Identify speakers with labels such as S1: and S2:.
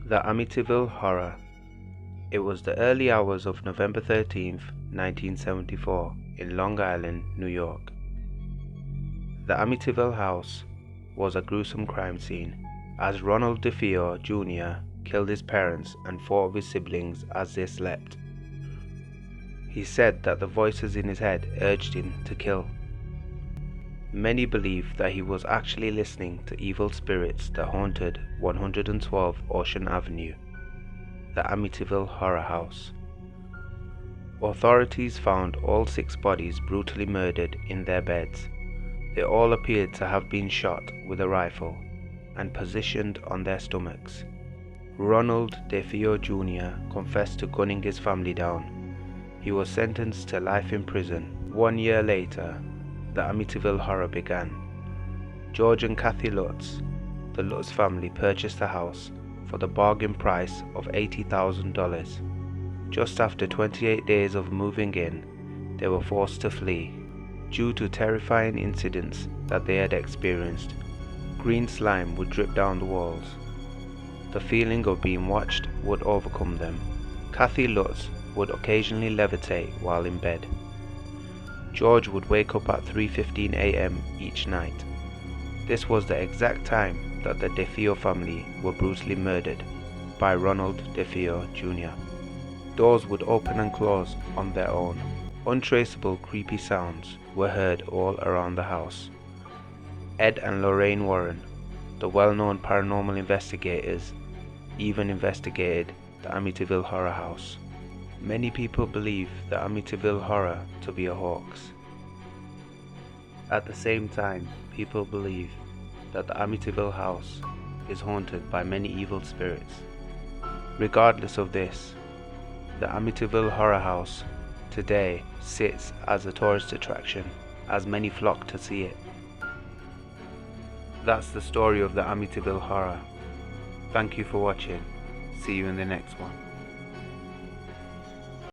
S1: The Amityville Horror. It was the early hours of November 13th, 1974, in Long Island, New York. The Amityville house was a gruesome crime scene, as Ronald DeFeo Jr. killed his parents and four of his siblings as they slept. He said that the voices in his head urged him to kill. Many believe that he was actually listening to evil spirits that haunted 112 Ocean Avenue, the Amityville Horror House. Authorities found all 6 bodies brutally murdered in their beds. They all appeared to have been shot with a rifle and positioned on their stomachs. Ronald DeFeo Jr. confessed to gunning his family down. He was sentenced to life in prison. 1 year later, the Amityville Horror began. George and Kathy Lutz, the Lutz family, purchased the house for the bargain price of $80,000. Just after 28 days of moving in, they were forced to flee. Due to terrifying incidents that they had experienced, green slime would drip down the walls. The feeling of being watched would overcome them. Kathy Lutz would occasionally levitate while in bed. George would wake up at 3:15 a.m. each night. This was the exact time that the DeFeo family were brutally murdered by Ronald DeFeo Jr. Doors would open and close on their own. Untraceable creepy sounds were heard all around the house. Ed and Lorraine Warren, the well-known paranormal investigators, even investigated the Amityville Horror House. Many people believe the Amityville Horror to be a hoax. At the same time, people believe that the Amityville house is haunted by many evil spirits. Regardless of this, the Amityville Horror House today sits as a tourist attraction, as many flock to see it. That's the story of the Amityville Horror. Thank you for watching. See you in the next one.